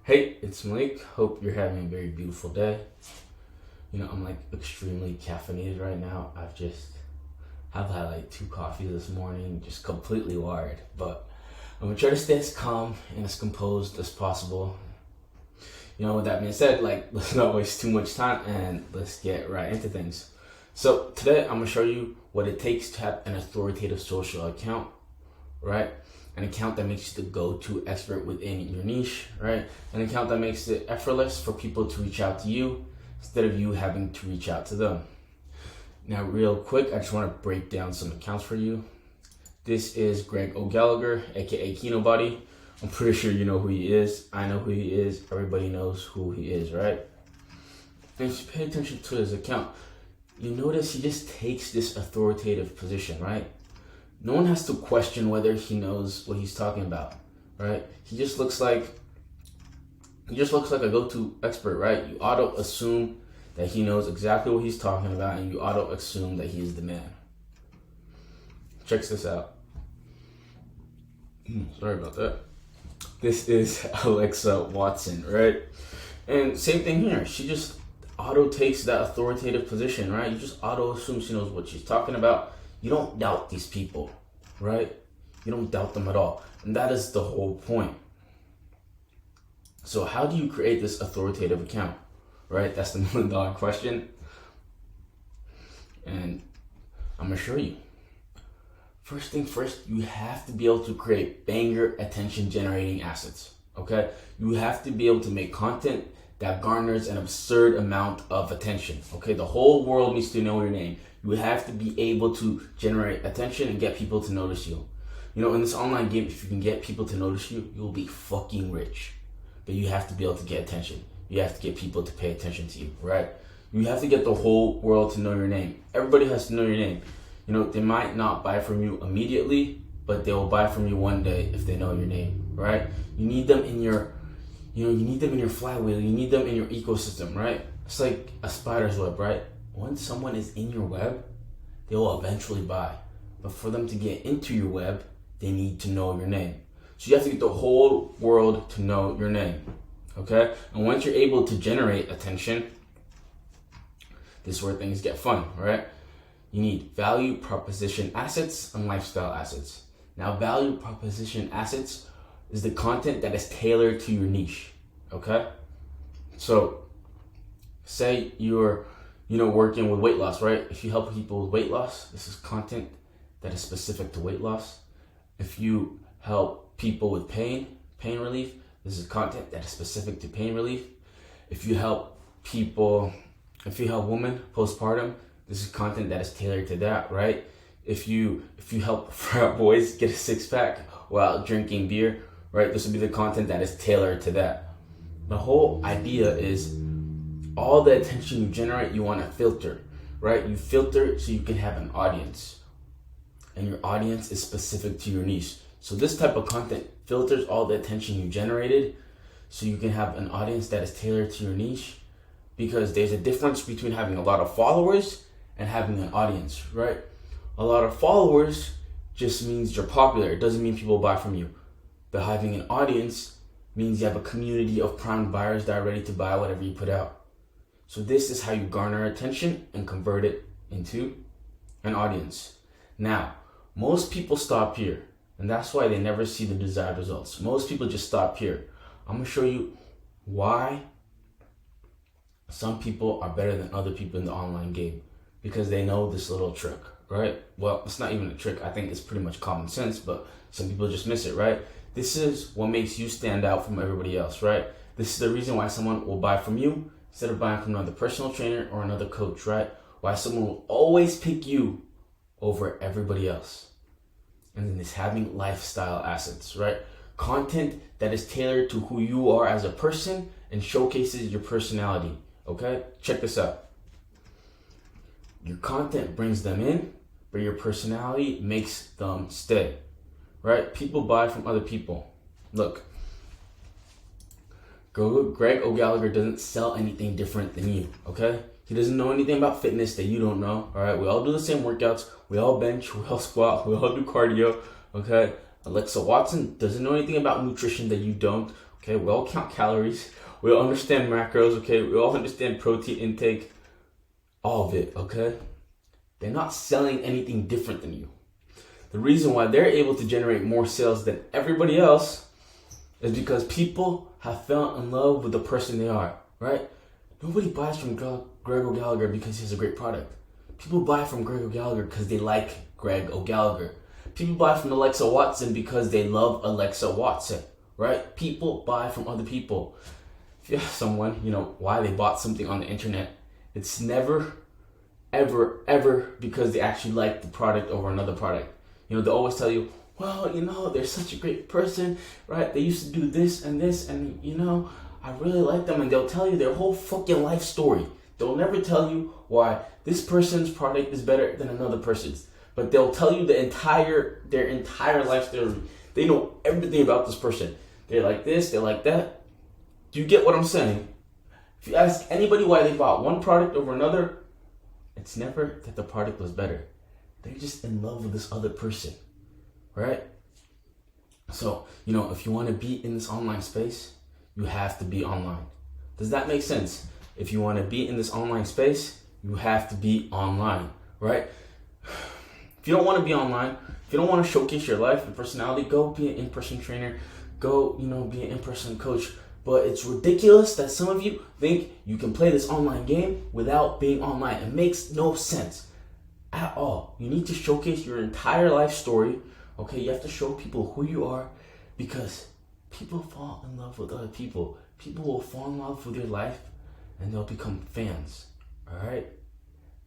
Hey, it's Malik. Hope you're having a very beautiful day. I'm like extremely caffeinated right now. I've had like 2 coffees this morning, just completely wired. But I'm gonna try to stay as calm and as composed as possible. With that being said, let's not waste too much time and let's get right into things. So today I'm gonna show you what it takes to have an authoritative social account, right? An account that makes you the go-to expert within your niche, right? An account that makes it effortless for people to reach out to you instead of you having to reach out to them. Now, real quick, I just want to break down some accounts for you. This is Greg O'Gallagher, aka Kinobody. I'm pretty sure you know who he is. I know who he is. Everybody knows who he is, right? And if you pay attention to his account, you notice he just takes this authoritative position, right? No one has to question whether he knows what he's talking about, right? He just looks like a go-to expert, right? You auto assume that he knows exactly what he's talking about, and you auto assume that he is the man. Check this out. Sorry about that. This is Alexa Watson, right? And same thing here. She just auto takes that authoritative position, right? You just auto assume she knows what she's talking about. You don't doubt these people, right? You don't doubt them at all. And that is the whole point. So how do you create this authoritative account, right? That's the $1 million question. And I'm going to show you. First thing first, you have to be able to create banger attention generating assets, okay? You have to be able to make content that garners an absurd amount of attention, okay? The whole world needs to know your name. You have to be able to generate attention and get people to notice you. In this online game, if you can get people to notice you, you'll be fucking rich. But you have to be able to get attention. You have to get people to pay attention to you, right? You have to get the whole world to know your name. Everybody has to know your name. They might not buy from you immediately, but they will buy from you one day if they know your name, right? You need them in your flywheel. You need them in your ecosystem, right? It's like a spider's web, right? Once someone is in your web, they will eventually buy. But for them to get into your web, they need to know your name. So you have to get the whole world to know your name, okay? And once you're able to generate attention, this is where things get fun, right? You need value proposition assets and lifestyle assets. Now, value proposition assets is the content that is tailored to your niche, okay? So say you're working with weight loss, right? If you help people with weight loss, this is content that is specific to weight loss. If you help people with pain relief, this is content that is specific to pain relief. If you help women postpartum, this is content that is tailored to that, right? If you help frat boys get a 6-pack while drinking beer, right? This will be the content that is tailored to that. The whole idea is all the attention you generate, you want to filter, right? You filter so you can have an audience. And your audience is specific to your niche. So this type of content filters all the attention you generated so you can have an audience that is tailored to your niche, because there's a difference between having a lot of followers and having an audience, right? A lot of followers just means you're popular. It doesn't mean people buy from you. But having an audience means you have a community of prime buyers that are ready to buy whatever you put out. So this is how you garner attention and convert it into an audience. Now, most people stop here, and that's why they never see the desired results. Most people just stop here. I'm going to show you why some people are better than other people in the online game, because they know this little trick, right? Well, it's not even a trick. I think it's pretty much common sense, but some people just miss it, right? This is what makes you stand out from everybody else, right? This is the reason why someone will buy from you instead of buying from another personal trainer or another coach, right? Why someone will always pick you over everybody else. And then it's having lifestyle assets, right? Content that is tailored to who you are as a person and showcases your personality, okay? Check this out. Your content brings them in, but your personality makes them stay, right? People buy from other people. Look, Greg O'Gallagher doesn't sell anything different than you, okay? He doesn't know anything about fitness that you don't know, all right? We all do the same workouts. We all bench, we all squat, we all do cardio, okay? Alexa Watson doesn't know anything about nutrition that you don't, Okay, we all count calories. We all understand macros. Okay, we all understand protein intake. All of it. Okay, they're not selling anything different than you. The reason why they're able to generate more sales than everybody else is because people have fell in love with the person they are, right? Nobody buys from Greg O'Gallagher because he has a great product. People buy from Greg O'Gallagher because they like Greg O'Gallagher. People buy from Alexa Watson because they love Alexa Watson, right? People buy from other people. If you ask someone, why they bought something on the internet, it's never, ever, ever because they actually like the product over another product. They always tell you, well, they're such a great person, right? They used to do this, and I really like them. And they'll tell you their whole fucking life story. They'll never tell you why this person's product is better than another person's. But they'll tell you their entire life story. They know everything about this person. They're like this, they're like that. Do you get what I'm saying? If you ask anybody why they bought one product over another, it's never that the product was better. They're just in love with this other person, right? So, if you want to be in this online space, you have to be online. Does that make sense? If you want to be in this online space, you have to be online, right? If you don't want to be online, if you don't want to showcase your life and personality, go be an in-person trainer. Go, be an in-person coach. But it's ridiculous that some of you think you can play this online game without being online. It makes no sense at all. You need to showcase your entire life story. Okay, you have to show people who you are, because people fall in love with other people. People will fall in love with your life and they'll become fans. Alright?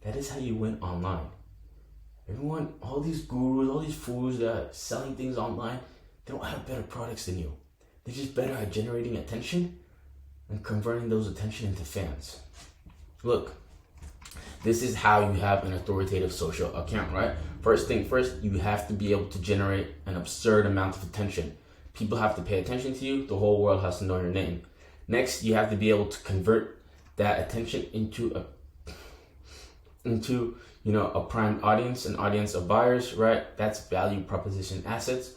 That is how you win online. Everyone, all these gurus, all these fools that are selling things online, they don't have better products than you. They're just better at generating attention and converting those attention into fans. Look, this is how you have an authoritative social account, right? First thing first, you have to be able to generate an absurd amount of attention. People have to pay attention to you. The whole world has to know your name. Next, you have to be able to convert that attention into a prime audience, an audience of buyers, right? That's value proposition assets,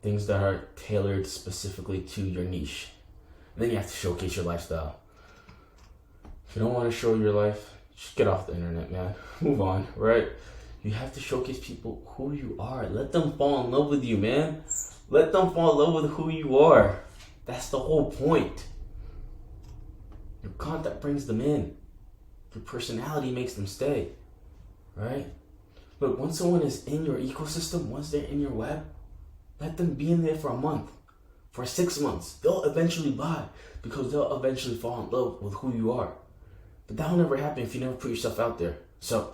things that are tailored specifically to your niche. And then you have to showcase your lifestyle. If you don't want to show your life, just get off the internet, man. Move on, right? You have to showcase people who you are. Let them fall in love with you, man. Let them fall in love with who you are. That's the whole point. Your content brings them in. Your personality makes them stay, right? Look, once someone is in your ecosystem, once they're in your web, let them be in there for a month, for 6 months. They'll eventually buy because they'll eventually fall in love with who you are. But that'll never happen if you never put yourself out there. So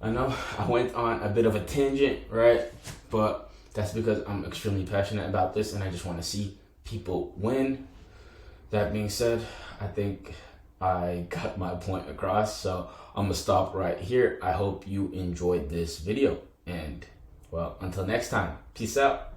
I know I went on a bit of a tangent, right? But that's because I'm extremely passionate about this and I just want to see people win. That being said, I think I got my point across, so I'm gonna stop right here. I hope you enjoyed this video, and well, until next time, peace out.